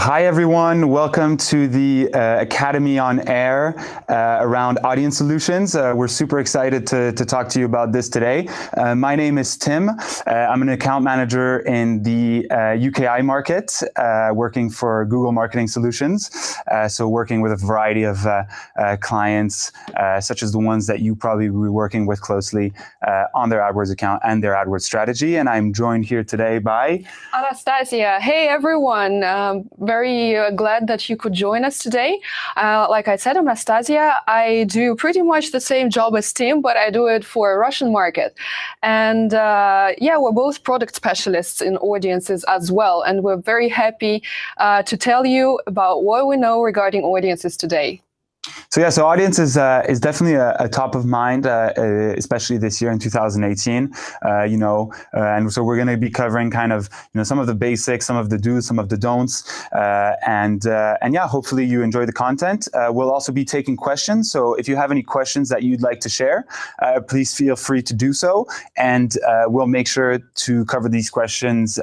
Hi everyone, welcome to the Academy on Air around audience solutions. We're super excited to talk to you about this today. My name is Tim. I'm an account manager in the UKI market, working for Google Marketing Solutions. So working with a variety of clients, such as the ones that you probably will be working with closely on their AdWords account and their AdWords strategy. And I'm joined here today by Anastasia. Hey everyone. Very glad that you could join us today. Like I said, I'm Anastasia. I do pretty much the same job as Tim, but I do it for a Russian market. And yeah, we're both product specialists in audiences as well. And we're very happy to tell you about what we know regarding audiences today. So yeah, so audience is definitely a top of mind, especially this year in 2018. And so we're going to be covering kind of some of the basics, some of the do's, some of the don'ts, and yeah, hopefully you enjoy the content. We'll also be taking questions. So if you have any questions that you'd like to share, please feel free to do so, and we'll make sure to cover these questions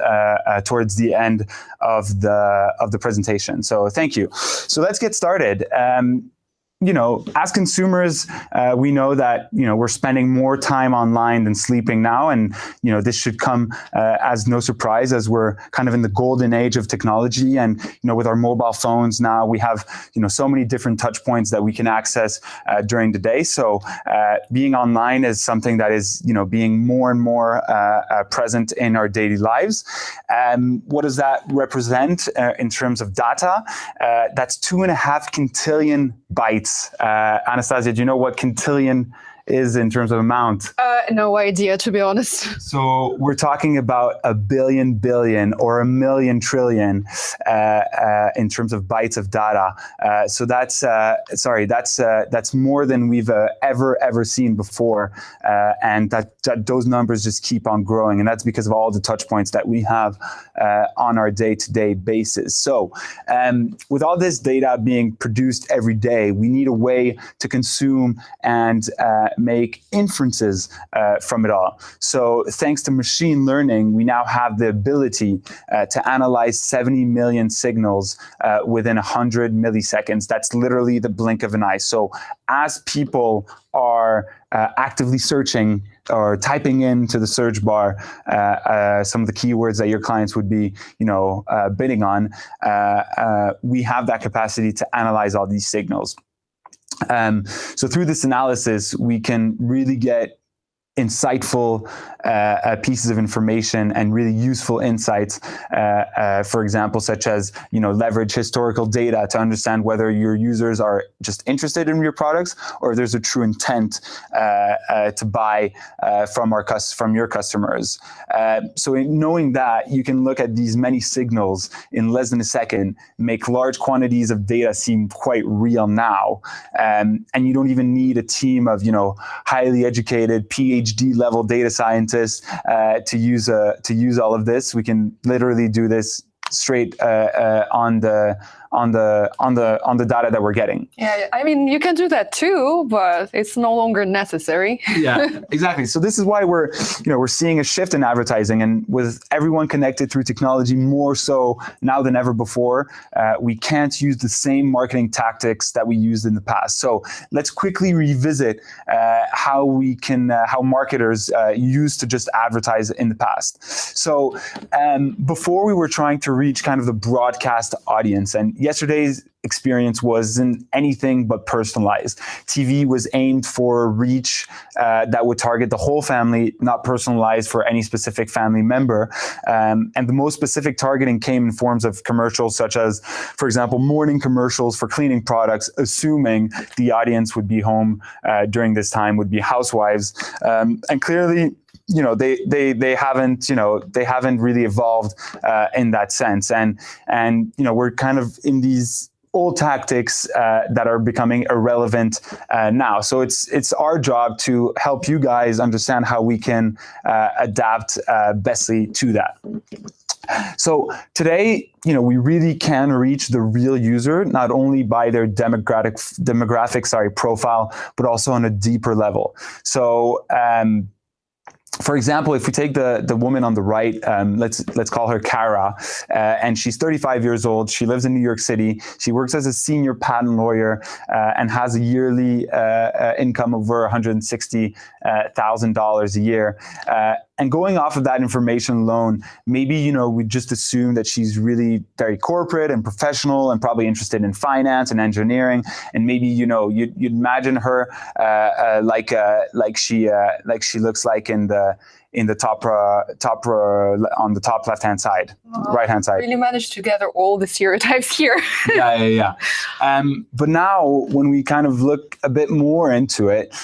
towards the end of the presentation. So thank you. So let's get started. As consumers, we know that, we're spending more time online than sleeping now. And, this should come as no surprise, as we're kind of in the golden age of technology. And, with our mobile phones now, we have, so many different touch points that we can access during the day. So being online is something that is, being more and more present in our daily lives. What does that represent in terms of data? That's 2.5 quintillion bytes. Anastasia, do you know what quintillion is in terms of amount? No idea, to be honest. So we're talking about a billion or a million trillion in terms of bytes of data. So that's more than we've ever seen before, and that those numbers just keep on growing, and that's because of all the touch points that we have on our day-to-day basis. So with all this data being produced every day, we need a way to consume and make inferences from it all. So thanks to machine learning, we now have the ability to analyze 70 million signals within 100 milliseconds. That's literally the blink of an eye. So as people are actively searching or typing into the search bar some of the keywords that your clients would be, bidding on, we have that capacity to analyze all these signals. So through this analysis, we can really get insightful pieces of information and really useful insights, for example, such as, leverage historical data to understand whether your users are just interested in your products or if there's a true intent to buy from your customers. So in knowing that, you can look at these many signals in less than a second, make large quantities of data seem quite real now, and you don't even need a team of, highly educated PhD level data scientists to use all of this. We can literally do this straight on the data that we're getting. Yeah, I mean, you can do that too, but it's no longer necessary. Yeah, exactly. So this is why we're seeing a shift in advertising, and with everyone connected through technology more so now than ever before, we can't use the same marketing tactics that we used in the past. So let's quickly revisit how marketers used to just advertise in the past. So before, we were trying to reach kind of the broadcast audience, and yesterday's experience wasn't anything but personalized. TV was aimed for reach that would target the whole family, not personalized for any specific family member. And the most specific targeting came in forms of commercials, such as, for example, morning commercials for cleaning products, assuming the audience would be home during this time, would be housewives. And clearly, they haven't really evolved in that sense. And we're kind of in these old tactics that are becoming irrelevant now. So it's our job to help you guys understand how we can adapt bestly to that. So today, we really can reach the real user, not only by their demographic profile, but also on a deeper level. So For example, if we take the woman on the right, let's call her Kara, and she's 35 years old. She lives in New York City. She works as a senior patent lawyer and has a yearly income of over $160,000 a year. And going off of that information alone, maybe, we just assume that she's really very corporate and professional and probably interested in finance and engineering. And maybe, you'd imagine her like she looks like in the top on the top left-hand side, right-hand side. Really managed to gather all the stereotypes here. Yeah. But now when we kind of look a bit more into it,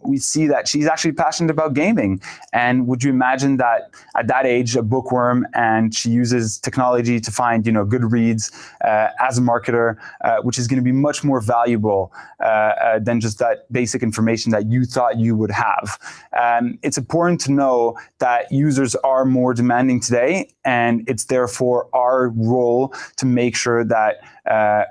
we see that she's actually passionate about gaming. And would you imagine that at that age, a bookworm, and she uses technology to find, good reads as a marketer, which is going to be much more valuable than just that basic information that you thought you would have. It's important to know that users are more demanding today, and it's therefore our role to make sure that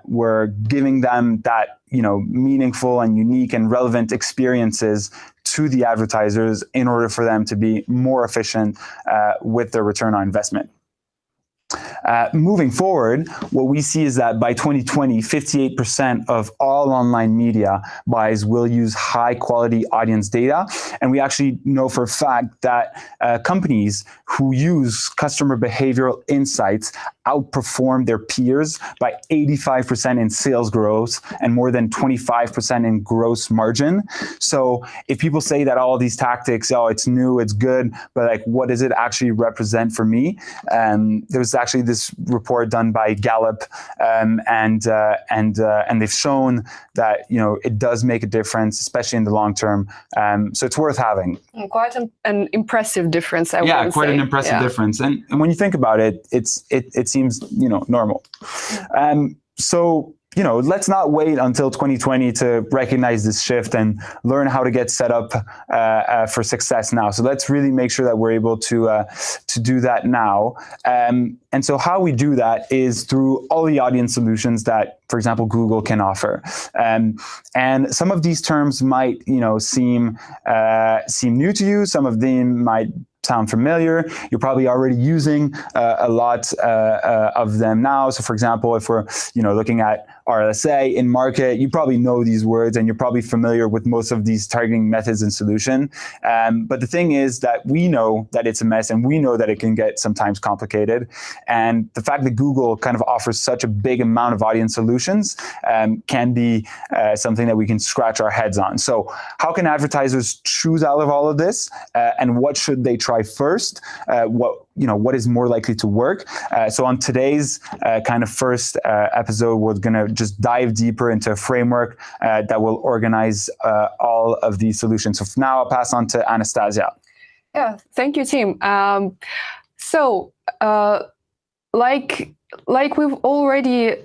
we're giving them that meaningful and unique and relevant experiences to the advertisers in order for them to be more efficient with their return on investment. Moving forward, what we see is that by 2020, 58% of all online media buys will use high quality audience data. And we actually know for a fact that companies who use customer behavioral insights outperform their peers by 85% in sales growth and more than 25% in gross margin. So if people say that all these tactics, it's new, it's good, but like, what does it actually represent for me? There was actually this report done by Gallup, and they've shown that it does make a difference, especially in the long term. So it's worth having. Quite an impressive difference, I would say. Yeah, quite an impressive difference. And when you think about it, it seems normal. So let's not wait until 2020 to recognize this shift and learn how to get set up for success now. So let's really make sure that we're able to do that now. And so how we do that is through all the audience solutions that, for example, Google can offer. And some of these terms might, seem new to you. Some of them might sound familiar. You're probably already using a lot of them now. So for example, if we're looking at RLSA in market, you probably know these words and you're probably familiar with most of these targeting methods and solution. But the thing is that we know that it's a mess and we know that it can get sometimes complicated. And the fact that Google kind of offers such a big amount of audience solutions can be something that we can scratch our heads on. So how can advertisers choose out of all of this? And what should they try first? What is more likely to work? So on today's kind of first episode, we're going to just dive deeper into a framework that will organize all of these solutions. So for now, I'll pass on to Anastasia. Yeah, thank you, Tim. Like we've already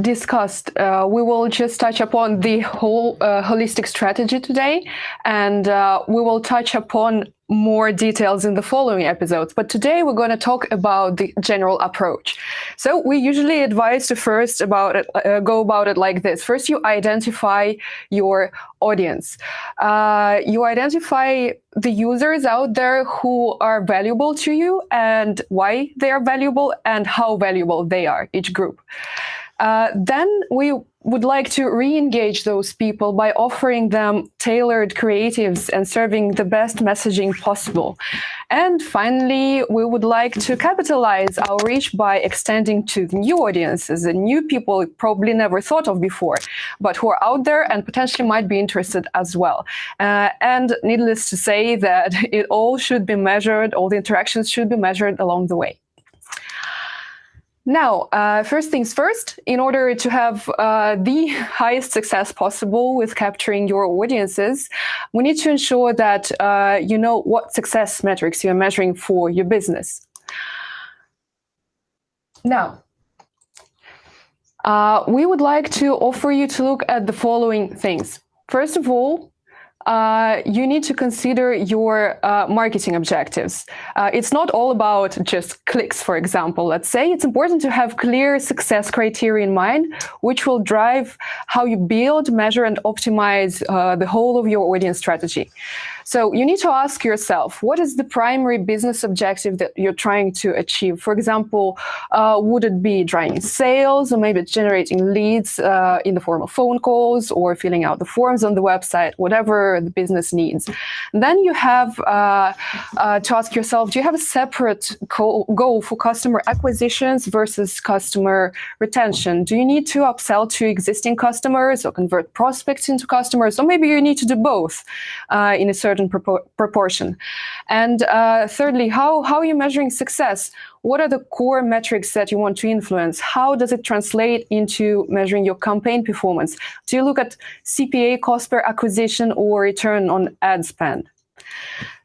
discussed, we will just touch upon the whole holistic strategy today, and we will touch upon more details in the following episodes. But today we're going to talk about the general approach. So we usually advise to first go about it like this. First, you identify your audience. You identify the users out there who are valuable to you and why they are valuable and how valuable they are, each group. Then we would like to re-engage those people by offering them tailored creatives and serving the best messaging possible. And finally, we would like to capitalize our reach by extending to the new audiences and new people probably never thought of before, but who are out there and potentially might be interested as well. And needless to say that it all should be measured, all the interactions should be measured along the way. Now, first things first, in order to have the highest success possible with capturing your audiences, we need to ensure that you know what success metrics you're measuring for your business. Now, we would like to offer you to look at the following things. First of all, you need to consider your marketing objectives. It's not all about just clicks, for example. Let's say it's important to have clear success criteria in mind, which will drive how you build, measure, and optimize the whole of your audience strategy. So you need to ask yourself, what is the primary business objective that you're trying to achieve? For example, would it be driving sales, or maybe generating leads in the form of phone calls or filling out the forms on the website, whatever the business needs. And then you have to ask yourself, do you have a separate goal for customer acquisitions versus customer retention? Do you need to upsell to existing customers or convert prospects into customers? Or maybe you need to do both in a certain proportion. And thirdly, how are you measuring success? What are the core metrics that you want to influence? How does it translate into measuring your campaign performance? Do you look at CPA, cost per acquisition, or return on ad spend?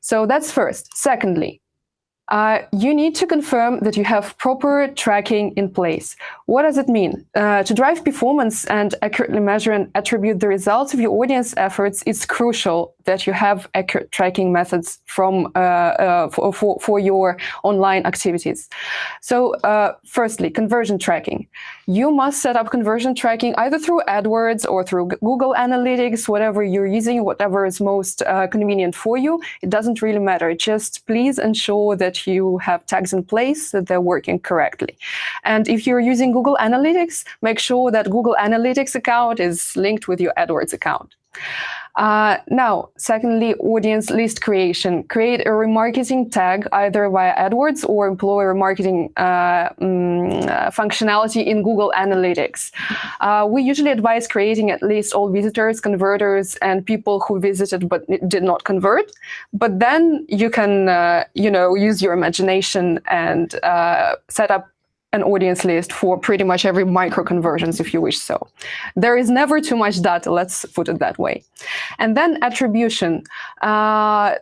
So that's first. Secondly, you need to confirm that you have proper tracking in place. What does it mean? To drive performance and accurately measure and attribute the results of your audience efforts, it's crucial that you have accurate tracking methods for your online activities. So firstly, conversion tracking. You must set up conversion tracking either through AdWords or through Google Analytics, whatever you're using, whatever is most convenient for you. It doesn't really matter. Just please ensure that you have tags in place, that they're working correctly. And if you're using Google Analytics, make sure that Google Analytics account is linked with your AdWords account. Now, secondly, audience list creation. Create a remarketing tag either via AdWords or employ remarketing functionality in Google Analytics. We usually advise creating at least all visitors, converters, and people who visited but did not convert. But then you can, use your imagination and set up an audience list for pretty much every micro conversions if you wish so. There is never too much data, let's put it that way. And then attribution. At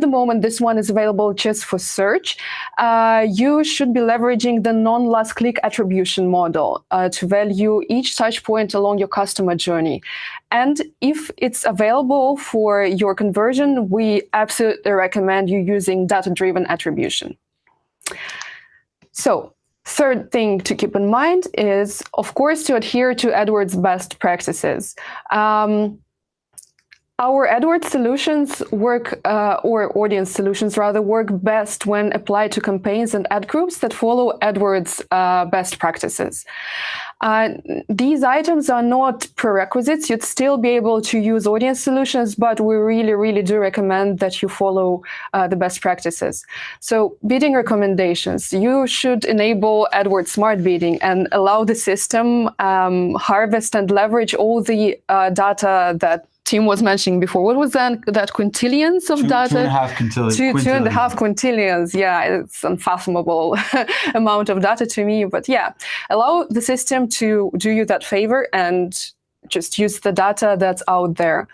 the moment, this one is available just for search. You should be leveraging the non-last click attribution model to value each touch point along your customer journey. And if it's available for your conversion, we absolutely recommend you using data-driven attribution. So, third thing to keep in mind is, of course, to adhere to AdWords best practices. Our AdWords solutions work, or audience solutions rather, work best when applied to campaigns and ad groups that follow AdWords best practices. These items are not prerequisites. You'd still be able to use audience solutions, but we really, really do recommend that you follow the best practices. So bidding recommendations. You should enable AdWords Smart Bidding and allow the system harvest and leverage all the data that Tim was mentioning before. What was that quintillions of data? 2.5 quintillions. 2.5 quintillions. Yeah, it's unfathomable amount of data to me. But yeah, allow the system to do you that favor and just use the data that's out there.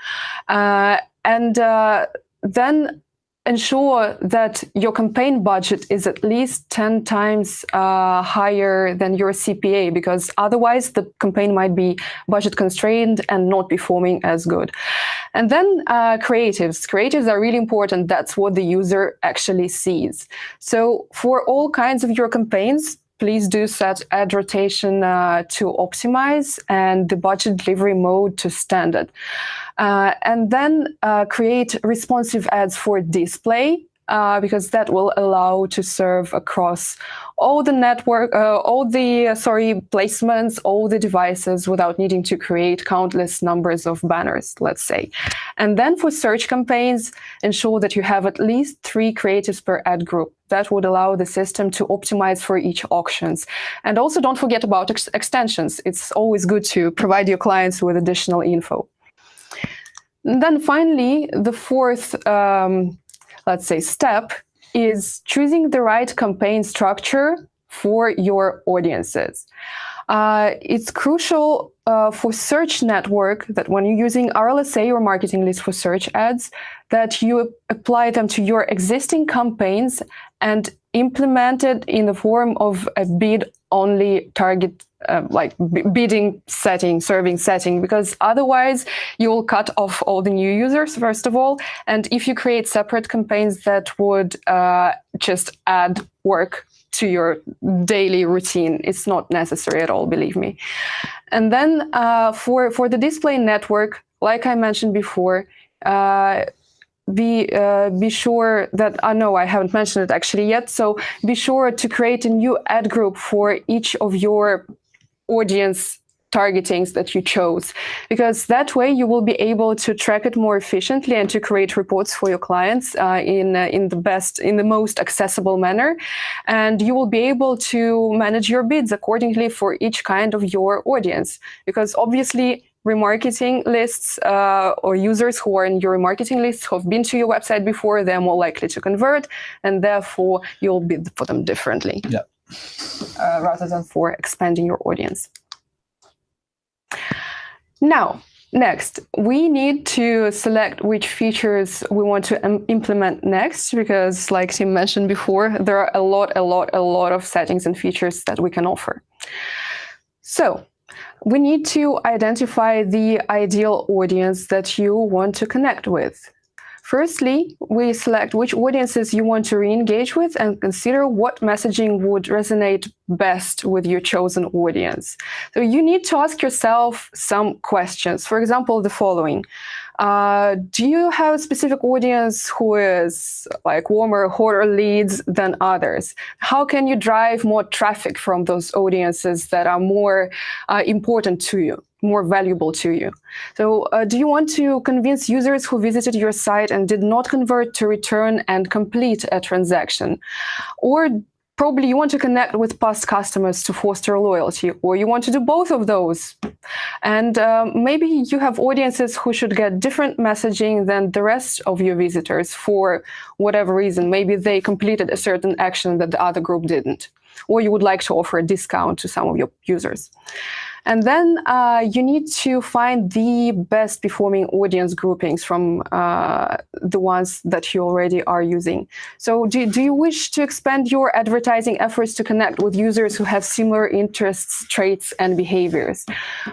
Then ensure that your campaign budget is at least 10 times higher than your CPA, because otherwise the campaign might be budget constrained and not performing as good. And then creatives. Creatives are really important. That's what the user actually sees. So for all kinds of your campaigns, please do set ad rotation to optimize and the budget delivery mode to standard. And then create responsive ads for display, because that will allow to serve across all the network, placements, all the devices without needing to create countless numbers of banners, let's say. And then for search campaigns, ensure that you have at least 3 creatives per ad group. That would allow the system to optimize for each auctions. And also don't forget about extensions. It's always good to provide your clients with additional info. And then finally, the fourth, step is choosing the right campaign structure for your audiences. It's crucial for search network that when you're using RLSA or marketing list for search ads, that you apply them to your existing campaigns and implement it in the form of a bid-only target, bidding setting, serving setting, because otherwise you will cut off all the new users, first of all. And if you create separate campaigns, that would just add work to your daily routine. It's not necessary at all, believe me. And then for the display network, like I mentioned before, be sure that, no, I haven't mentioned it actually yet. So be sure to create a new ad group for each of your audience targetings that you chose, because that way you will be able to track it more efficiently and to create reports for your clients in the most accessible manner, and you will be able to manage your bids accordingly for each kind of your audience, because obviously remarketing lists or users who are in your remarketing lists who have been to your website before, they're more likely to convert, and therefore you'll bid for them differently. Yeah. Rather than for expanding your audience. Now, next, we need to select which features we want to implement next, because like Tim mentioned before, there are a lot of settings and features that we can offer. So we need to identify the ideal audience that you want to connect with. Firstly, we select which audiences you want to re-engage with and consider what messaging would resonate best with your chosen audience. So you need to ask yourself some questions. For example, the following. Do you have a specific audience who is like warmer, hotter leads than others? How can you drive more traffic from those audiences that are more important to you, more valuable to you? So do you want to convince users who visited your site and did not convert to return and complete a transaction? Or probably you want to connect with past customers to foster loyalty, or you want to do both of those. And maybe you have audiences who should get different messaging than the rest of your visitors for whatever reason. Maybe they completed a certain action that the other group didn't, or you would like to offer a discount to some of your users. And then you need to find the best performing audience groupings from the ones that you already are using. So do you wish to expand your advertising efforts to connect with users who have similar interests, traits, and behaviors?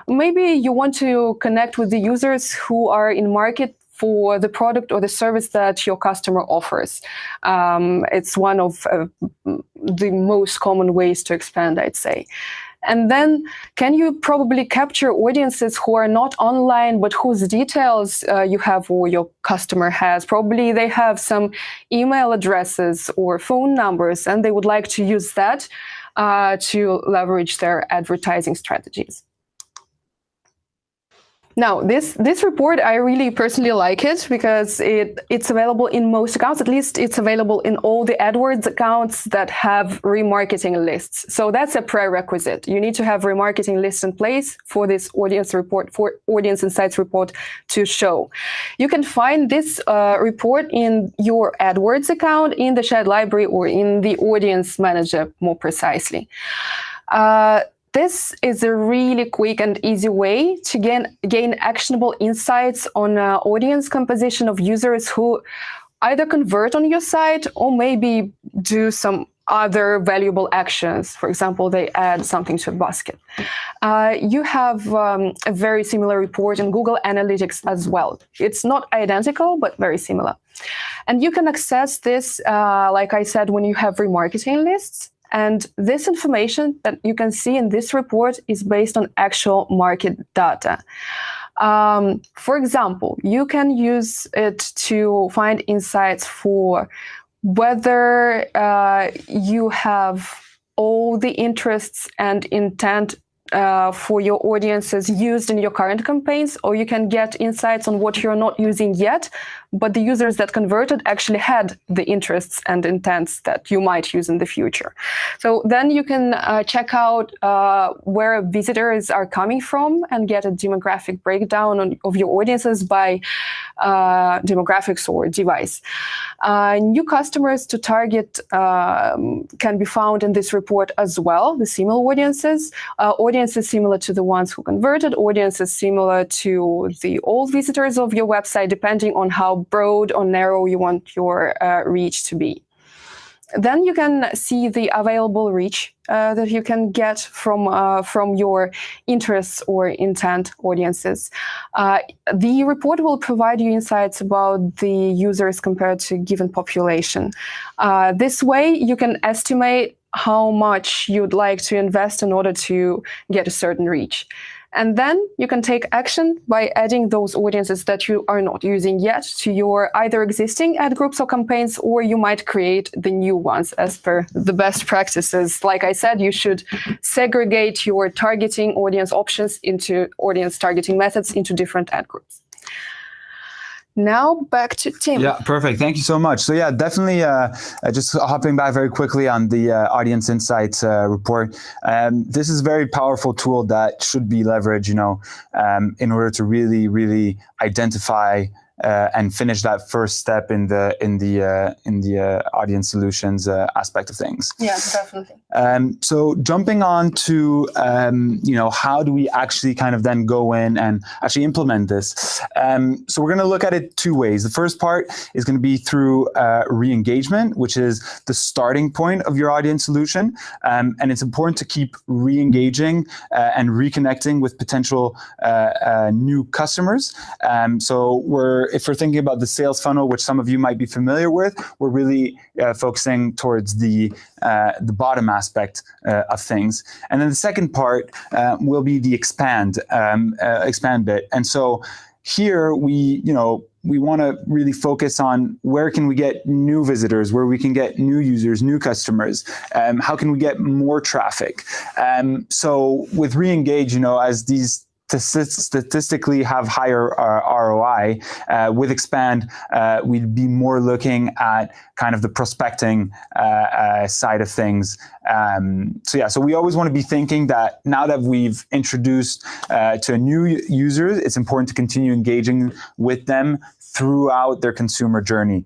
Maybe you want to connect with the users who are in market for the product or the service that your customer offers. It's one of the most common ways to expand, I'd say. And then can you probably capture audiences who are not online, but whose details you have or your customer has? Probably they have some email addresses or phone numbers, and they would like to use that to leverage their advertising strategies. Now, this report, I really personally like it because it's available in most accounts. At least it's available in all the AdWords accounts that have remarketing lists. So that's a prerequisite. You need to have remarketing lists in place for this audience report, for Audience Insights report to show. You can find this report in your AdWords account, in the shared library, or in the Audience Manager more precisely. This is a really quick and easy way to gain actionable insights on audience composition of users who either convert on your site or maybe do some other valuable actions. For example, they add something to a basket. You have a very similar report in Google Analytics as well. It's not identical, but very similar. And you can access this, like I said, when you have remarketing lists. And this information that you can see in this report is based on actual market data. For example, you can use it to find insights for whether you have all the interests and intent for your audiences used in your current campaigns, or you can get insights on what you're not using yet, but the users that converted actually had the interests and intents that you might use in the future. So then you can check out where visitors are coming from and get a demographic breakdown of your audiences by demographics or device. New customers to target can be found in this report as well, the similar audiences. Audiences similar to the ones who converted, audiences similar to the old visitors of your website, depending on how broad or narrow you want your reach to be. Then you can see the available reach that you can get from your interests or intent audiences. The report will provide you insights about the users compared to a given population. This way, you can estimate how much you'd like to invest in order to get a certain reach. And then you can take action by adding those audiences that you are not using yet to your either existing ad groups or campaigns, or you might create the new ones as per the best practices. Like I said, you should segregate your targeting audience options into audience targeting methods into different ad groups. Now back to Tim. Yeah, perfect. Thank you so much. So yeah, definitely just hopping back very quickly on the Audience Insights report. This is a very powerful tool that should be leveraged, in order to really, really identify and finish that first step in the audience solutions aspect of things. Yeah, definitely. So jumping on to how do we actually kind of then go in and actually implement this? So we're going to look at it two ways. The first part is going to be through re-engagement, which is the starting point of your audience solution, and it's important to keep re-engaging and reconnecting with potential new customers. So if we're thinking about the sales funnel, which some of you might be familiar with, we're really focusing towards the bottom aspect of things. And then the second part will be the expand bit. And so here we want to really focus on where can we get new visitors, where we can get new users, new customers, how can we get more traffic. So with re-engage, as these statistically have higher ROI. With expand, we'd be more looking at kind of the prospecting side of things. So we always want to be thinking that now that we've introduced to a new user, it's important to continue engaging with them throughout their consumer journey.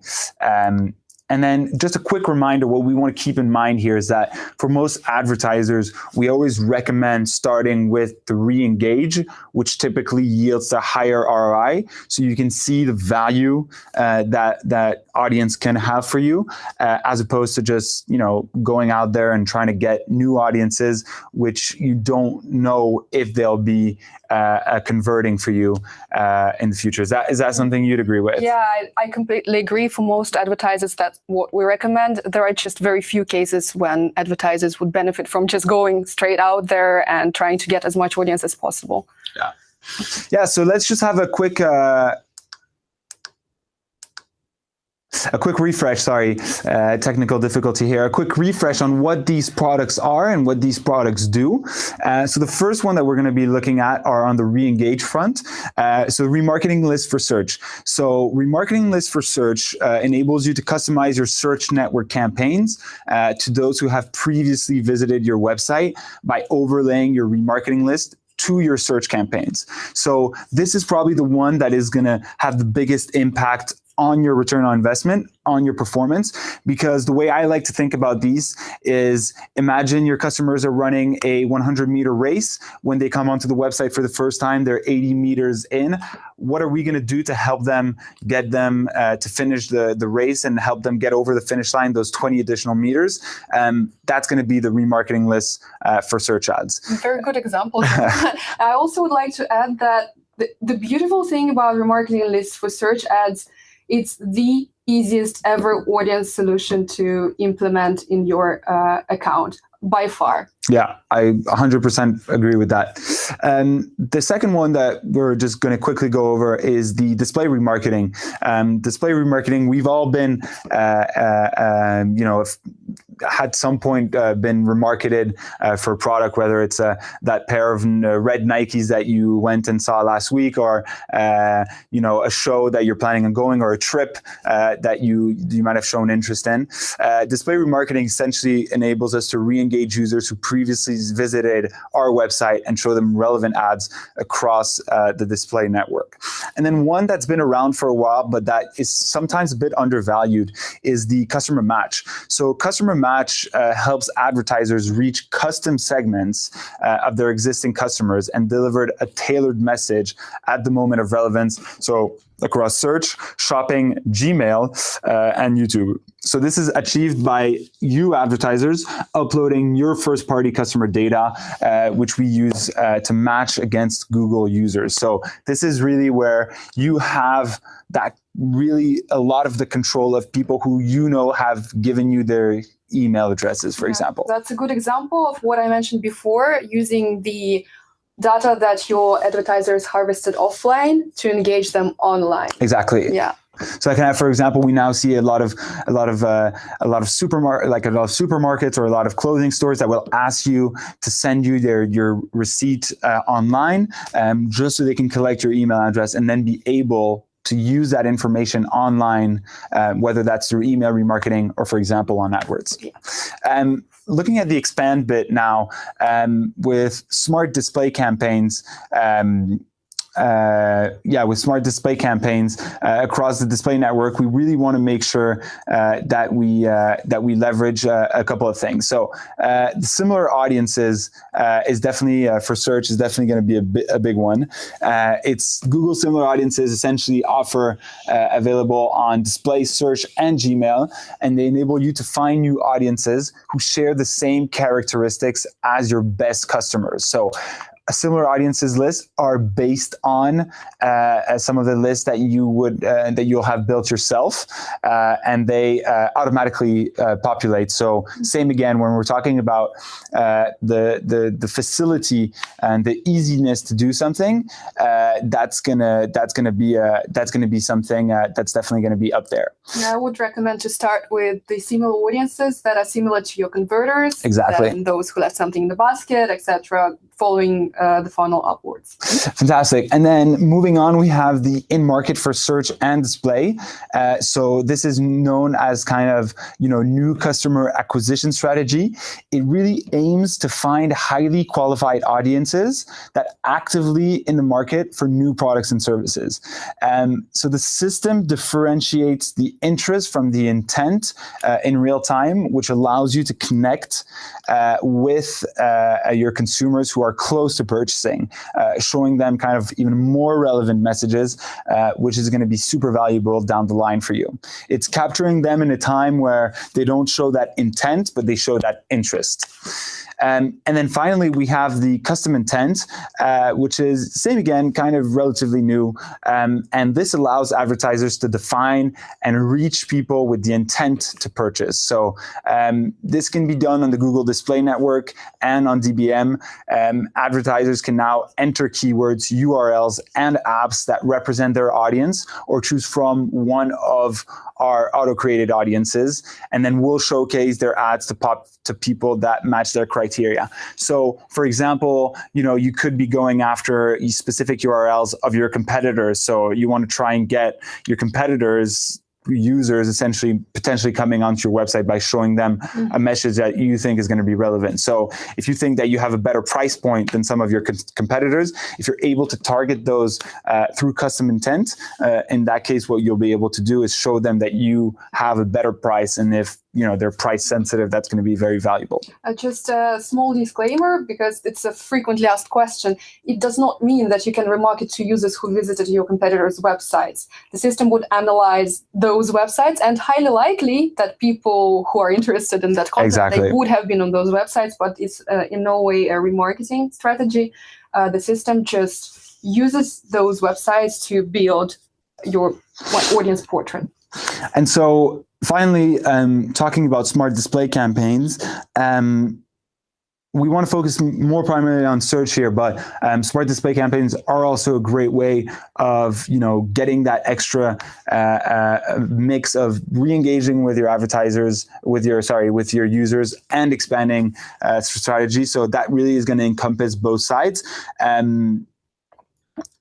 And then just a quick reminder, what we want to keep in mind here is that for most advertisers, we always recommend starting with the re-engage, which typically yields a higher ROI. So you can see the value that audience can have for you, as opposed to just, going out there and trying to get new audiences, which you don't know if they'll be converting for you in the future. Is that something you'd agree with? Yeah, I completely agree. For most advertisers, that's what we recommend. There are just very few cases when advertisers would benefit from just going straight out there and trying to get as much audience as possible. Yeah. So let's just have a quick refresh, technical difficulty here. A quick refresh on what these products are and what these products do. So the first one that we're going to be looking at are on the re-engage front. So remarketing list for search. So remarketing list for search enables you to customize your search network campaigns to those who have previously visited your website by overlaying your remarketing list to your search campaigns. So this is probably the one that is going to have the biggest impact on your return on investment, on your performance, because the way I like to think about these is, imagine your customers are running a 100-meter race. When they come onto the website for the first time, they're 80 meters in. What are we going to do to help them get them to finish the race and help them get over the finish line, those 20 additional meters? That's going to be the remarketing list for search ads. Very good example. I also would like to add that the beautiful thing about remarketing lists for search ads, it's the easiest ever audience solution to implement in your account by far. Yeah, I 100% agree with that. The second one that we're just going to quickly go over is the display remarketing. Display remarketing, we've all been, at some point been remarketed for a product, whether it's that pair of red Nikes that you went and saw last week, or a show that you're planning on going, or a trip that you might have shown interest in. Display remarketing essentially enables us to re-engage users who previously visited our website and show them relevant ads across the display network. And then one that's been around for a while, but that is sometimes a bit undervalued, is the customer match. So customer match helps advertisers reach custom segments of their existing customers and deliver a tailored message at the moment of relevance. So across search, shopping, Gmail, and YouTube. So this is achieved by you advertisers uploading your first-party customer data, which we use to match against Google users. So this is really where you have that really a lot of the control of people who have given you their email addresses, for example. That's a good example of what I mentioned before, using the data that your advertisers harvested offline to engage them online. Exactly. Yeah. So, for example, we now see a lot of supermarkets or a lot of clothing stores that will ask you to send you your receipt online, just so they can collect your email address and then be able to use that information online, whether that's through email remarketing or, for example, on AdWords. Yeah. Looking at the expand bit now, with smart display campaigns, with smart display campaigns across the display network, we really want to make sure that we leverage a couple of things. So the similar audiences is definitely for search is definitely going to be a big one. It's Google similar audiences essentially offer available on display, search, and Gmail, and they enable you to find new audiences who share the same characteristics as your best customers. So a similar audiences list are based on some of the lists that you'll have built yourself, and they automatically populate. So same again when we're talking about the facility and the easiness to do something, that's gonna be something that's definitely gonna be up there. Yeah, I would recommend to start with the similar audiences that are similar to your converters. Exactly. Then those who left something in the basket, etc., following the funnel upwards. Fantastic. And then moving on, we have the in-market for search and display. So this is known as kind of, new customer acquisition strategy. It really aims to find highly qualified audiences that actively in the market for new products and services. So the system differentiates the interest from the intent in real time, which allows you to connect with your consumers who are close to purchasing, showing them kind of even more relevant messages, which is going to be super valuable down the line for you. It's capturing them in a time where they don't show that intent, but they show that interest. And then finally, we have the custom intent, which is, same again, kind of relatively new. And this allows advertisers to define and reach people with the intent to purchase. So this can be done on the Google Display Network and on DBM. Advertisers can now enter keywords, URLs, and apps that represent their audience, or choose from one of our auto-created audiences, and then we'll showcase their ads to pop to people that match their criteria. So, for example, you could be going after specific URLs of your competitors. So you want to try and get your competitors' users essentially potentially coming onto your website by showing them a message that you think is going to be relevant. So if you think that you have a better price point than some of your competitors, if you're able to target those through custom intent, in that case, what you'll be able to do is show them that you have a better price, and if they're price sensitive, that's going to be very valuable. Just a small disclaimer, because it's a frequently asked question. It does not mean that you can remarket to users who visited your competitors' websites. The system would analyze those websites, and highly likely that people who are interested in that content, they would have been on those websites, but it's in no way a remarketing strategy. The system just uses those websites to build your audience portrait. And so finally, talking about smart display campaigns, we want to focus more primarily on search here, but smart display campaigns are also a great way of, getting that extra mix of re-engaging with your advertisers, with your users, and expanding strategy. So that really is going to encompass both sides.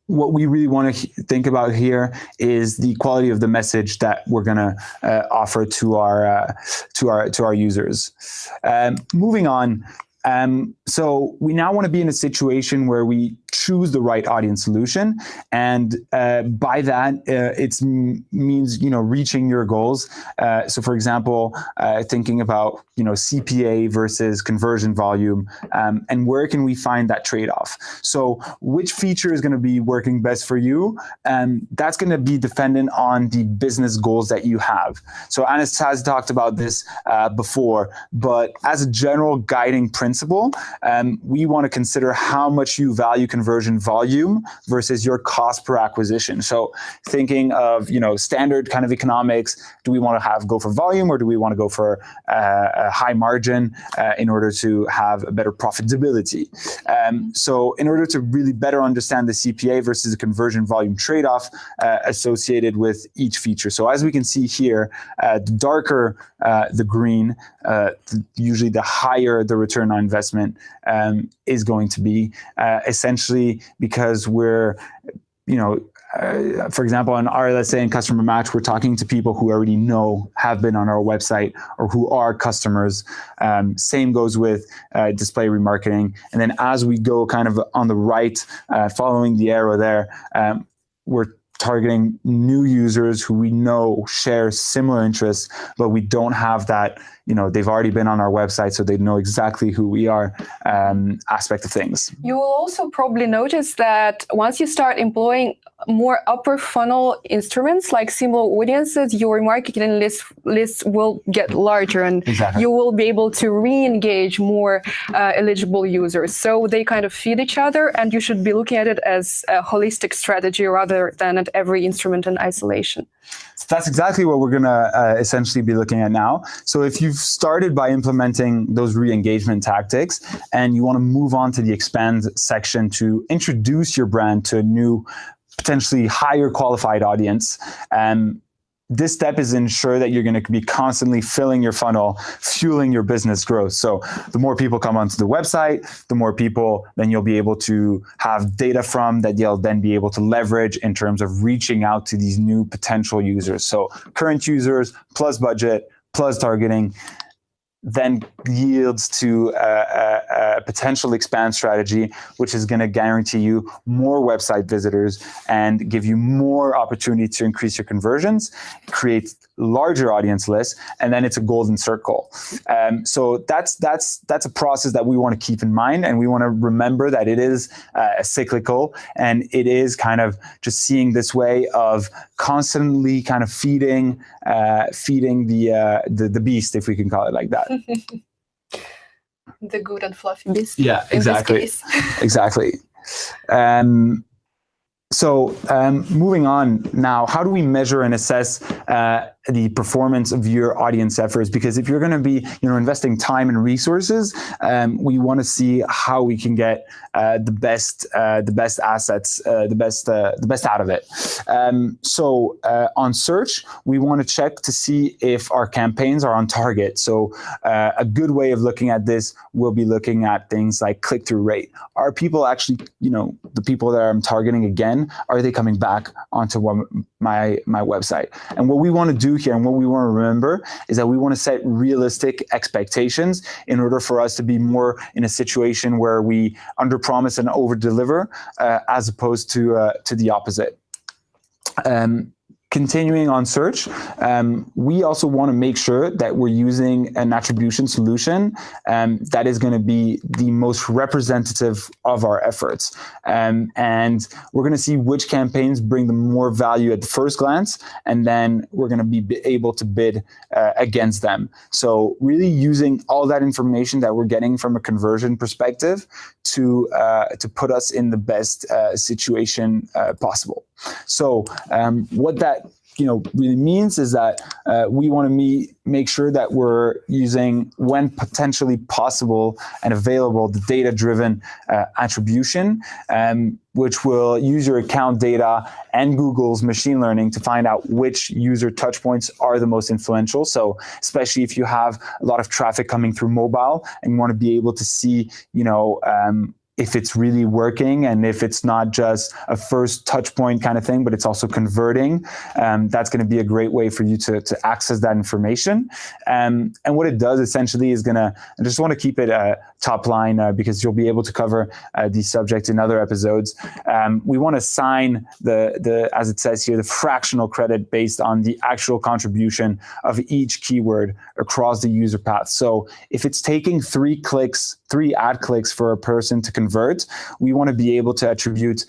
What we really want to think about here is the quality of the message that we're going to offer to our users. Moving on. So we now want to be in a situation where we choose the right audience solution, and by that it means reaching your goals. So for example, thinking about CPA versus conversion volume, and where can we find that trade-off? So which feature is going to be working best for you? That's going to be dependent on the business goals that you have. So Anastasia talked about this before, but as a general guiding principle, principle, we want to consider how much you value conversion volume versus your cost per acquisition. So thinking of, standard kind of economics, do we want to go for volume, or do we want to go for a high margin in order to have a better profitability? So in order to really better understand the CPA versus the conversion volume trade-off associated with each feature. So as we can see here, the darker the green, usually the higher the return on investment is going to be, essentially because we're, for example, on RLSA and customer match, we're talking to people who already have been on our website or who are customers. Same goes with display remarketing. And then as we go kind of on the right, following the arrow there, we're targeting new users who we know share similar interests, but we don't have that, they've already been on our website, so they know exactly who we are, aspect of things. You will also probably notice that once you start employing more upper funnel instruments like similar audiences, your marketing list will get larger, and you will be able to re-engage more eligible users. So they kind of feed each other, and you should be looking at it as a holistic strategy rather than at every instrument in isolation. So that's exactly what we're going to essentially be looking at now. So if you've started by implementing those re-engagement tactics and you want to move on to the expand section to introduce your brand to a new, potentially higher qualified audience, this step is ensure that you're going to be constantly filling your funnel, fueling your business growth. So the more people come onto the website, the more people then you'll be able to have data from that you'll then be able to leverage in terms of reaching out to these new potential users. So current users plus budget plus targeting then yields to a potential expand strategy, which is going to guarantee you more website visitors and give you more opportunity to increase your conversions, create larger audience lists, and then it's a golden circle. So that's a process that we want to keep in mind, and we want to remember that it is cyclical, and it is kind of just seeing this way of constantly kind of feeding the beast, if we can call it like that. The good and fluffy beast. Yeah, exactly. Exactly. So moving on now, how do we measure and assess the performance of your audience efforts? Because if you're going to be, investing time and resources, we want to see how we can get the best assets, the best out of it. So on search, we want to check to see if our campaigns are on target. So a good way of looking at this will be looking at things like click-through rate. Are people actually, the people that I'm targeting again, are they coming back onto my website? And what we want to do here and what we want to remember is that we want to set realistic expectations in order for us to be more in a situation where we underpromise and overdeliver, as opposed to the opposite. Continuing on search, we also want to make sure that we're using an attribution solution that is going to be the most representative of our efforts. And we're going to see which campaigns bring the more value at the first glance, and then we're going to be able to bid against them. So really using all that information that we're getting from a conversion perspective to put us in the best situation possible. So what that really means is that we want to make sure that we're using, when potentially possible and available, the data-driven attribution, which will use your account data and Google's machine learning to find out which user touchpoints are the most influential. So especially if you have a lot of traffic coming through mobile and you want to be able to see, if it's really working and if it's not just a first touch point kind of thing, but it's also converting, that's going to be a great way for you to access that information. And what it does essentially is I just want to keep it top line because you'll be able to cover these subjects in other episodes. We want to assign as it says here, the fractional credit based on the actual contribution of each keyword across the user path. So if it's taking 3 ad clicks for a person to convert convert, we want to be able to attribute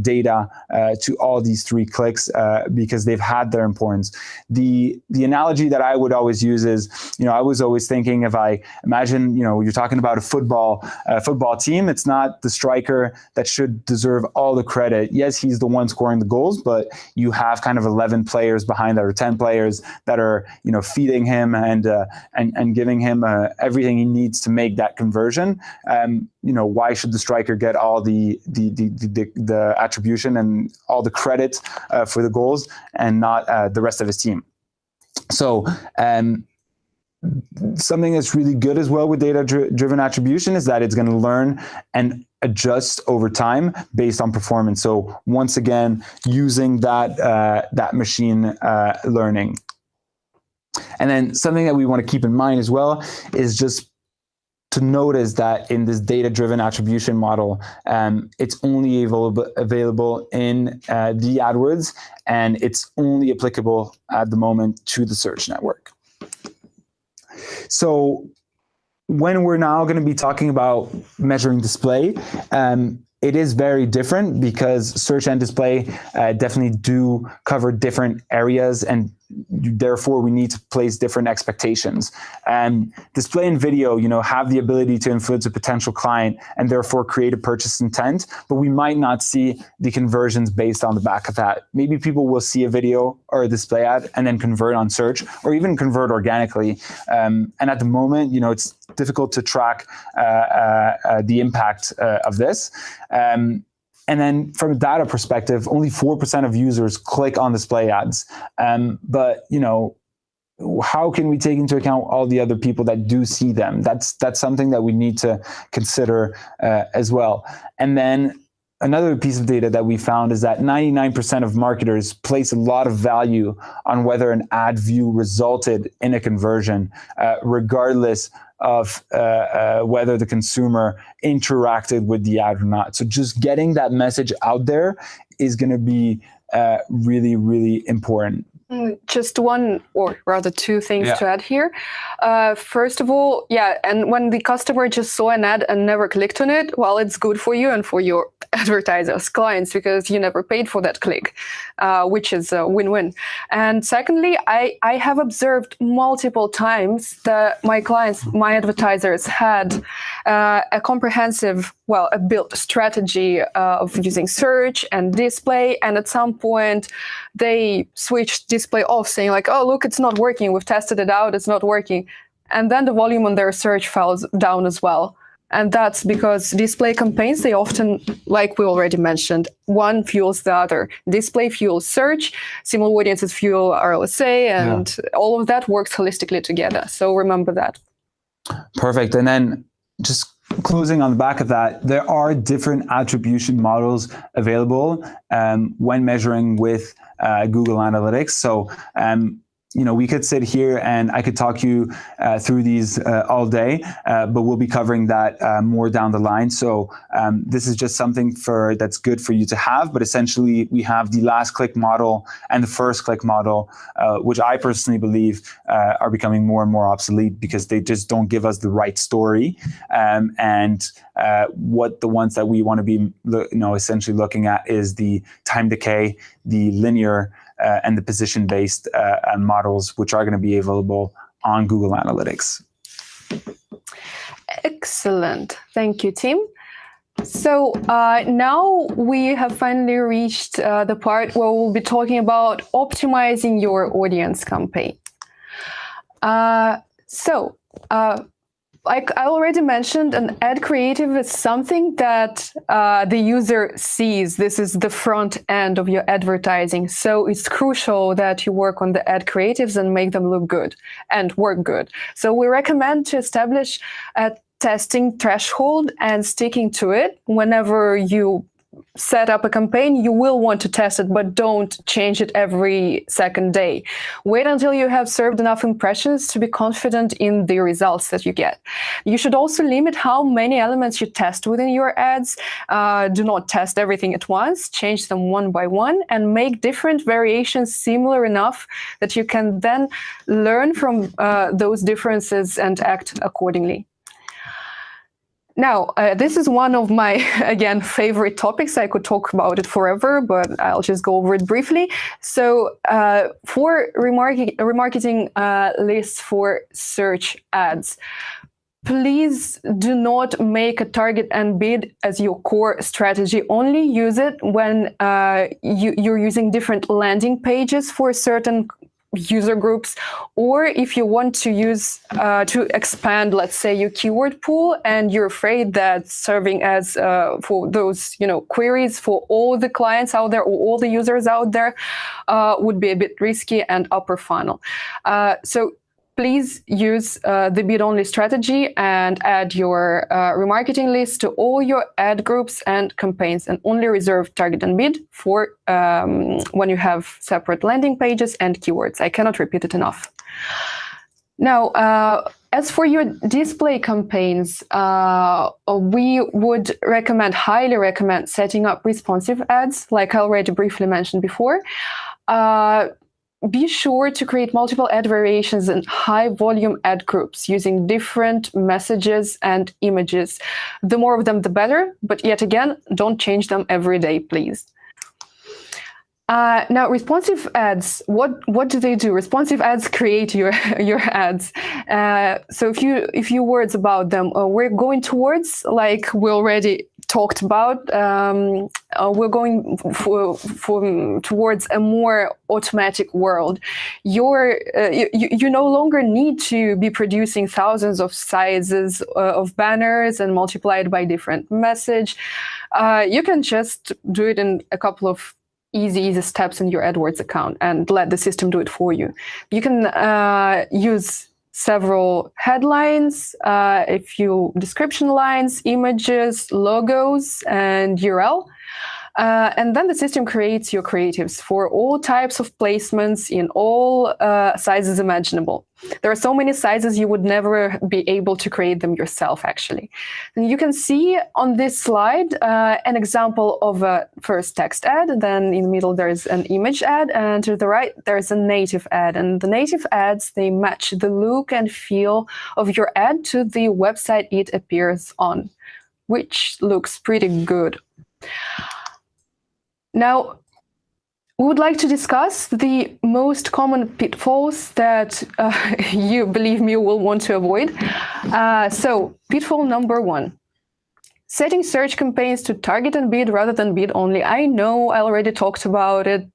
data to all these 3 clicks because they've had their importance. The analogy that I would always use is, I was always thinking, if I imagine, you're talking about a football team, it's not the striker that should deserve all the credit. Yes, he's the one scoring the goals, but you have kind of 11 players behind that, or 10 players that are, feeding him and giving him everything he needs to make that conversion. Why should the striker get all the attribution and all the credit for the goals and not the rest of his team? So something that's really good as well with data-driven attribution is that it's going to learn and adjust over time based on performance. So once again, using that machine learning. And then something that we want to keep in mind as well is just to notice that in this data-driven attribution model, it's only available in the AdWords, and it's only applicable at the moment to the search network. So when we're now going to be talking about measuring display, it is very different because search and display definitely do cover different areas, and therefore we need to place different expectations. Display and video, have the ability to influence a potential client and therefore create a purchase intent, but we might not see the conversions based on the back of that. Maybe people will see a video or a display ad and then convert on search, or even convert organically. And at the moment, it's difficult to track the impact of this. And then from a data perspective, only 4% of users click on display ads. But, how can we take into account all the other people that do see them? That's something that we need to consider as well. And then another piece of data that we found is that 99% of marketers place a lot of value on whether an ad view resulted in a conversion, regardless of whether the consumer interacted with the ad or not. So just getting that message out there is going to be really, really important. Just one, or rather 2 things to add here. First of all, and when the customer just saw an ad and never clicked on it, well, it's good for you and for your advertisers, clients, because you never paid for that click, which is a win-win. And secondly, I have observed multiple times that my clients, my advertisers had a comprehensive, a built strategy of using search and display, and at some point they switched display off, saying like, oh, look, it's not working. We've tested it out. It's not working. And then the volume on their search falls down as well. And that's because display campaigns, they often, like we already mentioned, one fuels the other. Display fuels search, similar audiences fuel RLSA, and all of that works holistically together. So remember that. Perfect. And then just closing on the back of that, there are different attribution models available when measuring with Google Analytics. So, we could sit here and I could talk you through these all day, but we'll be covering that more down the line. So this is just something that's good for you to have. But essentially, we have the last click model and the first click model, which I personally believe are becoming more and more obsolete because they just don't give us the right story. And what the ones that we want to be, essentially looking at is the time decay, the linear, and the position-based models, which are going to be available on Google Analytics. Excellent. Thank you, Tim. So now we have finally reached the part where we'll be talking about optimizing your audience campaign. Like I already mentioned, an ad creative is something that the user sees. This is the front end of your advertising. So it's crucial that you work on the ad creatives and make them look good and work good. So we recommend to establish a testing threshold and sticking to it. Whenever you set up a campaign, you will want to test it, but don't change it every second day. Wait until you have served enough impressions to be confident in the results that you get. You should also limit how many elements you test within your ads. Do not test everything at once. Change them one by one and make different variations similar enough that you can then learn from those differences and act accordingly. Now, this is one of my, again, favorite topics. I could talk about it forever, but I'll just go over it briefly. So for remarketing lists for search ads, please do not make a target and bid as your core strategy. Only use it when you're using different landing pages for certain user groups, or if you want to use to expand, let's say, your keyword pool, and you're afraid that serving as for those queries for all the clients out there or all the users out there would be a bit risky and upper funnel. So please use the bid-only strategy and add your remarketing list to all your ad groups and campaigns, and only reserve target and bid for when you have separate landing pages and keywords. I cannot repeat it enough. Now, as for your display campaigns, we would highly recommend setting up responsive ads, like I already briefly mentioned before. Be sure to create multiple ad variations and high-volume ad groups using different messages and images. The more of them, the better, but yet again, don't change them every day, please. Now, responsive ads, what do they do? Responsive ads create your ads. So a few words about them. We're going towards, like we already talked about, we're going towards a more automatic world. You no longer need to be producing thousands of sizes of banners and multiply it by different message. You can just do it in a couple of easy steps in your AdWords account and let the system do it for you. You can use several headlines, a few description lines, images, logos, and URL. And then the system creates your creatives for all types of placements in all sizes imaginable. There are so many sizes you would never be able to create them yourself, actually. And you can see on this slide an example of a first text ad, then in the middle there's an image ad, and to the right there's a native ad. And the native ads, they match the look and feel of your ad to the website it appears on, which looks pretty good. Now, we would like to discuss the most common pitfalls that you, believe me, will want to avoid. So, pitfall number 1. Setting search campaigns to target and bid rather than bid only. I know I already talked about it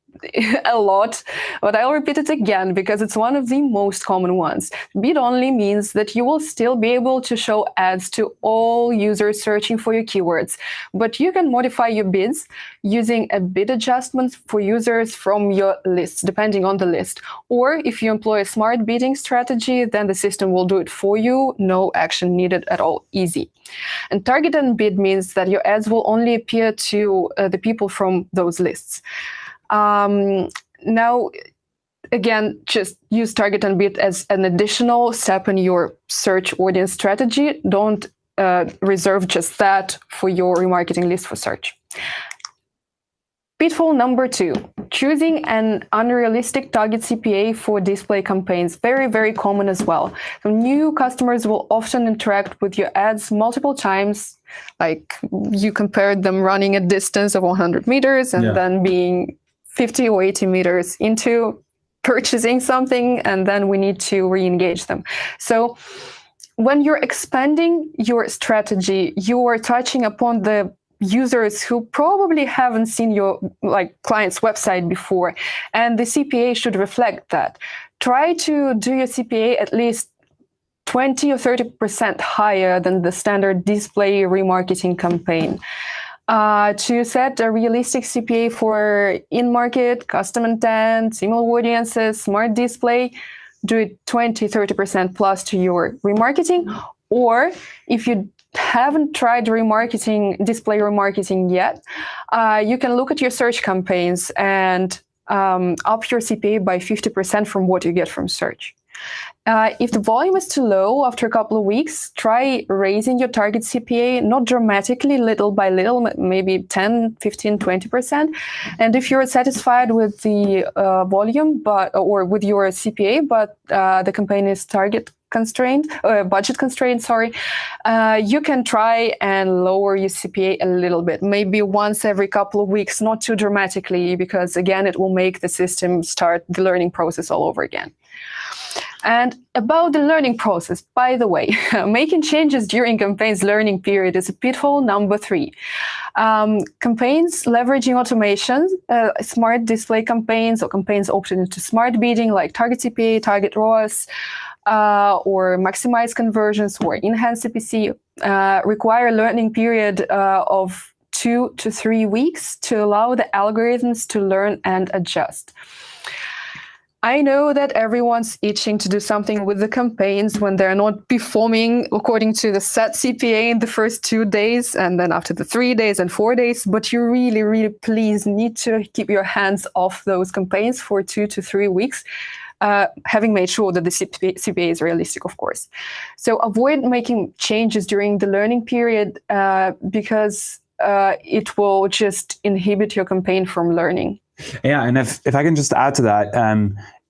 a lot, but I'll repeat it again because it's one of the most common ones. Bid only means that you will still be able to show ads to all users searching for your keywords, but you can modify your bids using a bid adjustment for users from your lists, depending on the list. Or if you employ a smart bidding strategy, then the system will do it for you. No action needed at all. Easy. And target and bid means that your ads will only appear to the people from those lists. Now, again, just use target and bid as an additional step in your search audience strategy. Don't reserve just that for your remarketing list for search. Pitfall number 2, choosing an unrealistic target CPA for display campaigns. Very, very common as well. So new customers will often interact with your ads multiple times, like you compared them running a distance of 100 meters and then being 50 or 80 meters into purchasing something, and then we need to re-engage them. So when you're expanding your strategy, you are touching upon the users who probably haven't seen your client's website before, and the CPA should reflect that. Try to do your CPA at least 20 or 30% higher than the standard display remarketing campaign. To set a realistic CPA for in-market, custom intent, similar audiences, smart display, do it 20-30% plus to your remarketing. Or if you haven't tried display remarketing yet, you can look at your search campaigns and up your CPA by 50% from what you get from search. If the volume is too low after a couple of weeks, try raising your target CPA, not dramatically, little by little, maybe 10, 15, 20%. And if you're satisfied with the volume, or with your CPA, but the campaign is budget constrained, you can try and lower your CPA a little bit, maybe once every couple of weeks, not too dramatically, because again, it will make the system start the learning process all over again. And about the learning process, by the way, making changes during campaigns learning period is a pitfall number 3. Campaigns leveraging automation, smart display campaigns or campaigns opted into smart bidding like target CPA, target ROAS, or maximize conversions or enhance CPC, require a learning period of 2 to 3 weeks to allow the algorithms to learn and adjust. I know that everyone's itching to do something with the campaigns when they're not performing according to the set CPA in the first 2 days, and then after the 3 days and 4 days, but you really, really please need to keep your hands off those campaigns for 2 to 3 weeks, having made sure that the CPA is realistic, of course. So avoid making changes during the learning period because it will just inhibit your campaign from learning. Yeah, and if I can just add to that,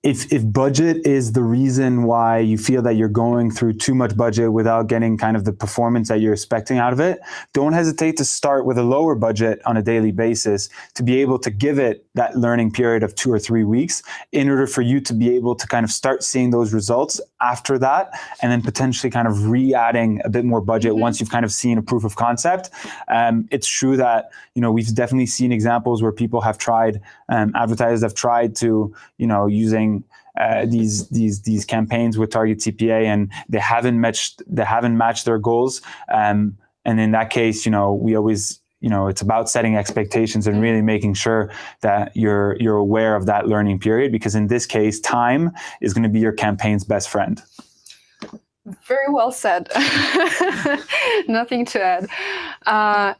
if budget is the reason why you feel that you're going through too much budget without getting kind of the performance that you're expecting out of it, don't hesitate to start with a lower budget on a daily basis to be able to give it that learning period of 2 or 3 weeks in order for you to be able to kind of start seeing those results after that, and then potentially kind of re-adding a bit more budget once you've kind of seen a proof of concept. It's true that, we've definitely seen examples where people have tried, advertisers have tried to, using these campaigns with target CPA, and they haven't matched their goals. And in that case, we always, it's about setting expectations and really making sure that you're aware of that learning period, because in this case, time is going to be your campaign's best friend. Very well said. Nothing to add.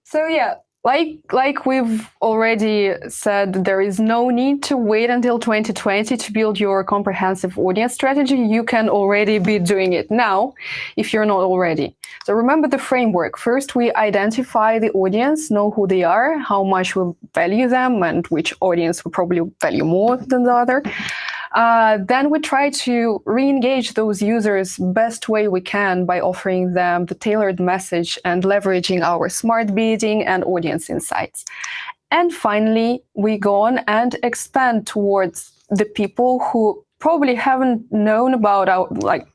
So yeah. Like we've already said, there is no need to wait until 2020 to build your comprehensive audience strategy. You can already be doing it now if you're not already. So remember the framework. First, we identify the audience, know who they are, how much we value them, and which audience we probably value more than the other. Then we try to re-engage those users best way we can by offering them the tailored message and leveraging our smart bidding and audience insights. And finally, we go on and expand towards the people who probably haven't known about our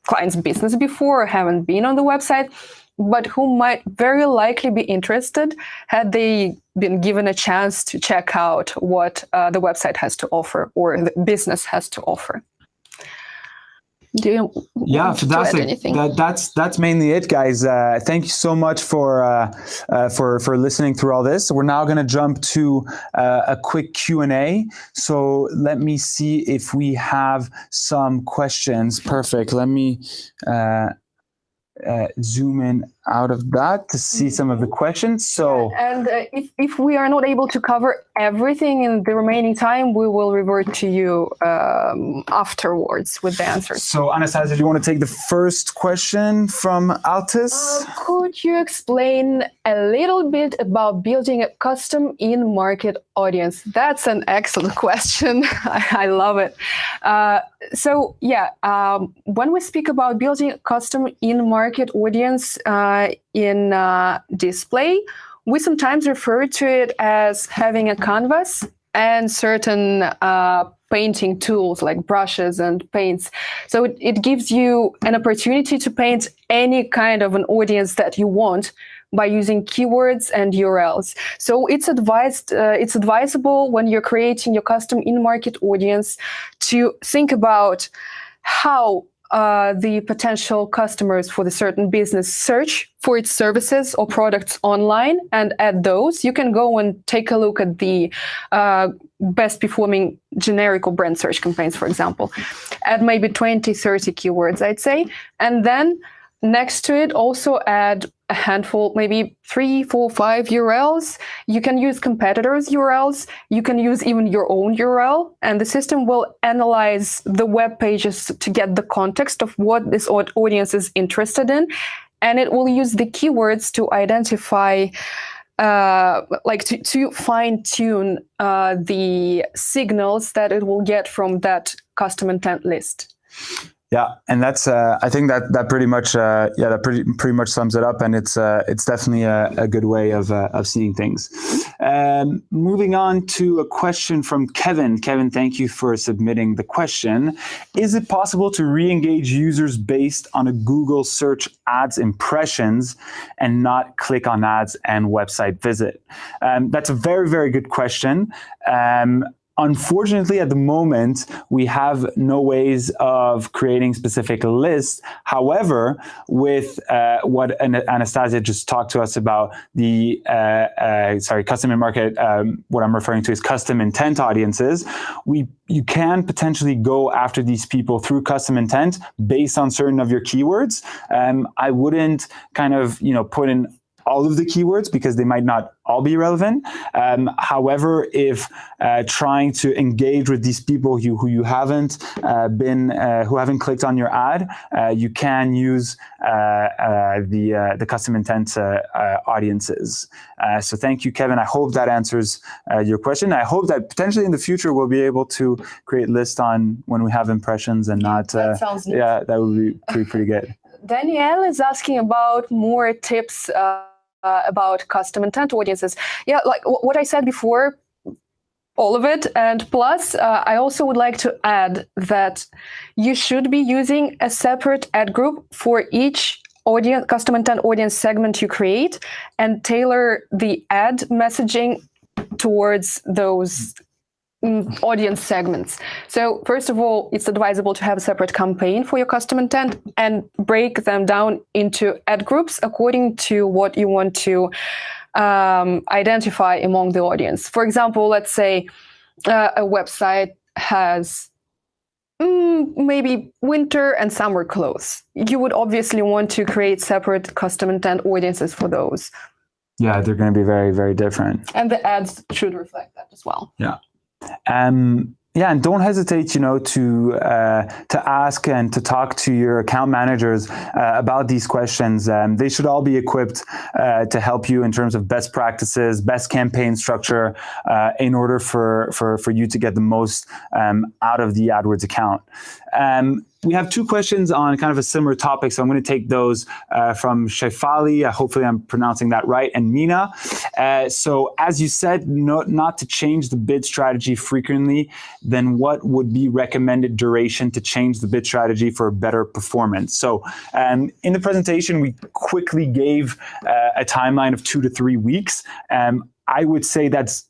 client's business before or haven't been on the website, but who might very likely be interested had they been given a chance to check out what the website has to offer or the business has to offer. Do you want to add anything? That's mainly it, guys. Thank you so much for listening through all this. We're now going to jump to a quick Q&A. So let me see if we have some questions. Perfect. Let me zoom in out of that to see some of the questions. So, and if we are not able to cover everything in the remaining time, we will revert to you afterwards with the answers. So, Anastasia, do you want to take the first question from Altis? Could you explain a little bit about building a custom in-market audience? That's an excellent question. I love it. When we speak about building a custom in-market audience in display, we sometimes refer to it as having a canvas and certain painting tools like brushes and paints. So it gives you an opportunity to paint any kind of an audience that you want by using keywords and URLs. So it's advisable when you're creating your custom in-market audience to think about how the potential customers for the certain business search for its services or products online, and at those you can go and take a look at the best performing generic or brand search campaigns, for example. Add maybe 20, 30 keywords, I'd say, and then next to it also add a handful, maybe 3, 4, 5 URLs. You can use competitors' URLs. You can use even your own URL, and the system will analyze the web pages to get the context of what this audience is interested in, and it will use the keywords to identify, to fine-tune the signals that it will get from that custom intent list. Yeah, and that's I think that pretty much pretty much sums it up, and it's definitely a good way of seeing things. Moving on to a question from Kevin. Kevin, thank you for submitting the question. Is it possible to re-engage users based on a Google search ads impressions and not click on ads and website visit? That's a very, very good question. Unfortunately, at the moment, we have no ways of creating specific lists. However, with what Anastasia just talked to us about, the custom in market, what I'm referring to is custom intent audiences, you can potentially go after these people through custom intent based on certain of your keywords. I wouldn't kind of put in all of the keywords because they might not all be relevant. However, if trying to engage with these people who you haven't who haven't clicked on your ad, you can use the custom intent audiences. So thank you, Kevin. I hope that answers your question. I hope that potentially in the future we'll be able to create lists on when we have impressions and not. That sounds neat. Yeah, that would be pretty good. Danielle is asking about more tips about custom intent audiences. Yeah, like what I said before, all of it. And plus, I also would like to add that you should be using a separate ad group for each audience, custom intent audience segment you create, and tailor the ad messaging towards those audience segments. So first of all, it's advisable to have a separate campaign for your custom intent and break them down into ad groups according to what you want to identify among the audience. For example, let's say a website has maybe winter and summer clothes. You would obviously want to create separate custom intent audiences for those. Yeah, they're going to be very, very different. And the ads should reflect that as well. Yeah. Yeah, and don't hesitate, to ask and to talk to your account managers about these questions. They should all be equipped to help you in terms of best practices, best campaign structure, in order for you to get the most out of the AdWords account. We have two questions on kind of a similar topic, so I'm going to take those from Shefali. Hopefully I'm pronouncing that right, and Mina. So as you said, not to change the bid strategy frequently, then what would be recommended duration to change the bid strategy for a better performance? So in the presentation, we quickly gave a timeline of 2 to 3 weeks. I would say that's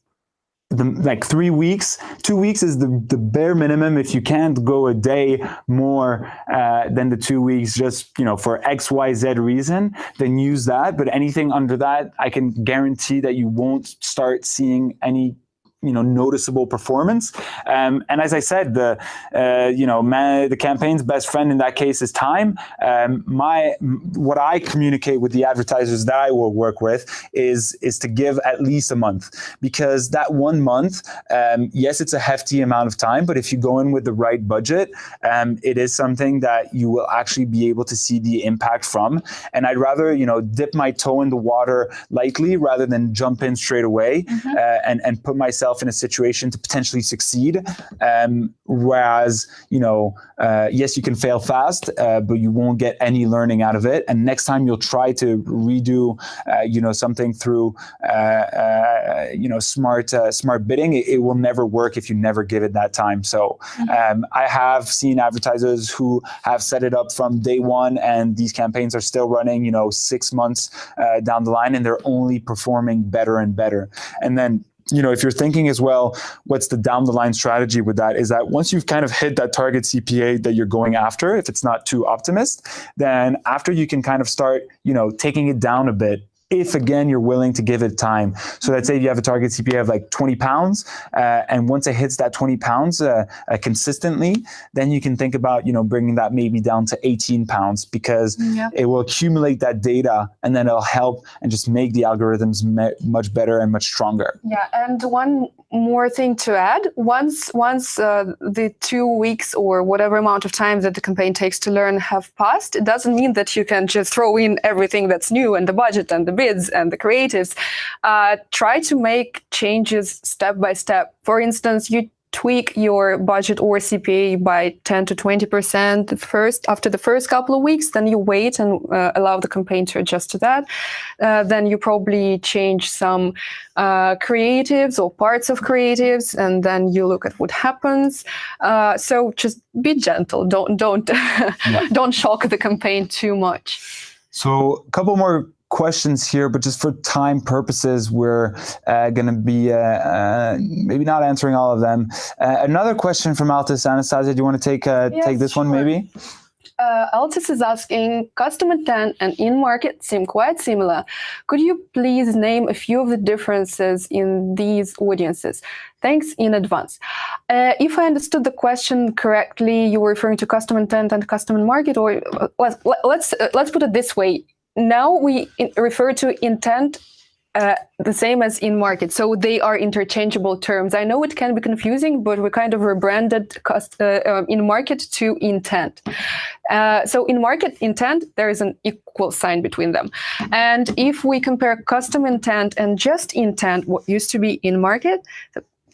like 3 weeks. 2 weeks is the bare minimum. If you can't go a day more than the 2 weeks, just for XYZ reason, then use that. But anything under that, I can guarantee that you won't start seeing any noticeable performance. And as I said, the campaign's best friend in that case is time. What I communicate with the advertisers that I will work with is to give at least a month, because that 1 month, yes, it's a hefty amount of time, but if you go in with the right budget, it is something that you will actually be able to see the impact from. And I'd rather, dip my toe in the water lightly rather than jump in straight away and put myself in a situation to potentially succeed. Whereas, yes, you can fail fast, but you won't get any learning out of it. And next time you'll try to redo, something through, smart bidding, it will never work if you never give it that time. So I have seen advertisers who have set it up from day one, and these campaigns are still running, 6 months down the line, and they're only performing better and better. And then, if you're thinking as well, what's the down the line strategy with that, is that once you've kind of hit that target CPA that you're going after, if it's not too optimist, then after you can kind of start, taking it down a bit if again you're willing to give it time. So let's say you have a target CPA of like 20 pounds, and once it hits that 20 pounds consistently, then you can think about bringing that maybe down to 18 pounds, because it will accumulate that data, and then it'll help and just make the algorithms much better and much stronger. Yeah, and one more thing to add: once the 2 weeks or whatever amount of time that the campaign takes to learn have passed, it doesn't mean that you can just throw in everything that's new and the budget and the bids and the creatives. Try to make changes step by step. For instance, you tweak your budget or CPA by 10 to 20% after the first couple of weeks, then you wait and allow the campaign to adjust to that. Then you probably change some creatives or parts of creatives, and then you look at what happens. So just be gentle. Don't don't shock the campaign too much. So a couple more questions here, but just for time purposes, we're going to be maybe not answering all of them. Another question from Altis. Anastasia, do you want to take this one maybe? Altis is asking, custom intent and in-market seem quite similar. Could you please name a few of the differences in these audiences? Thanks in advance. If I understood the question correctly, you were referring to custom intent and custom in-market, or let's put it this way. Now we refer to intent the same as in market, so they are interchangeable terms. I know it can be confusing, but we kind of rebranded in market to intent. So in market intent, there is an equal sign between them. And if we compare custom intent and just intent, what used to be in market,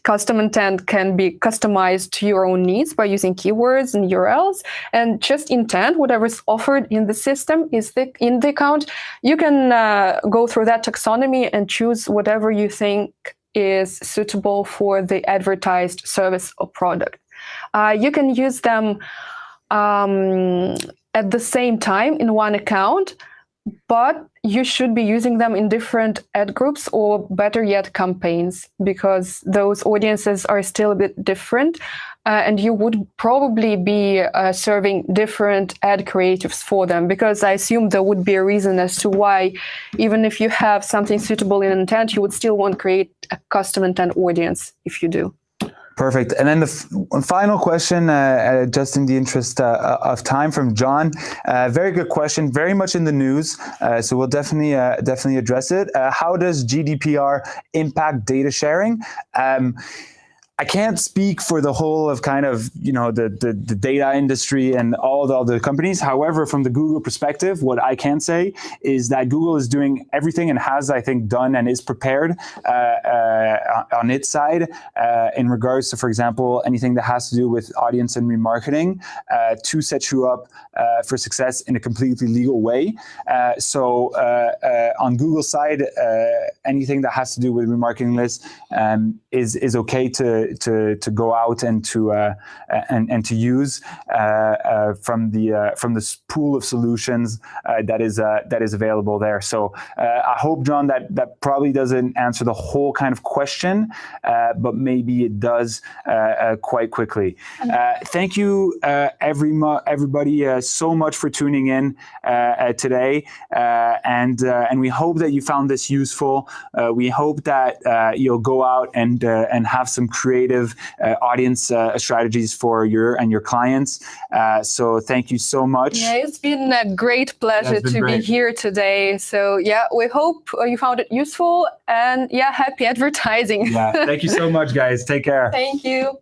custom intent can be customized to your own needs by using keywords and URLs, and just intent, whatever is offered in the system is in the account. You can go through that taxonomy and choose whatever you think is suitable for the advertised service or product. You can use them at the same time in one account, but you should be using them in different ad groups, or better yet, campaigns, because those audiences are still a bit different, and you would probably be serving different ad creatives for them, because I assume there would be a reason as to why, even if you have something suitable in intent, you would still want to create a custom intent audience if you do. Perfect. And then the final question, just in the interest of time, from John. Very good question, very much in the news. So we'll definitely address it. How does GDPR impact data sharing? I can't speak for the whole of kind of, the data industry and all the companies. However, from the Google perspective, what I can say is that Google is doing everything and has, I think, done and is prepared on its side in regards to, for example, anything that has to do with audience and remarketing to set you up for success in a completely legal way. So on Google's side, anything that has to do with remarketing lists is okay to go out and to use from the pool of solutions that is available there. So I hope, John, that probably doesn't answer the whole kind of question, but maybe it does quite quickly. Thank you, everybody, so much for tuning in today, and we hope that you found this useful. We hope that you'll go out and have some creative audience strategies for your clients. So thank you so much. Yeah, it's been a great pleasure to be here today. So yeah, we hope you found it useful, and yeah, happy advertising. Yeah, thank you so much, guys. Take care. Thank you.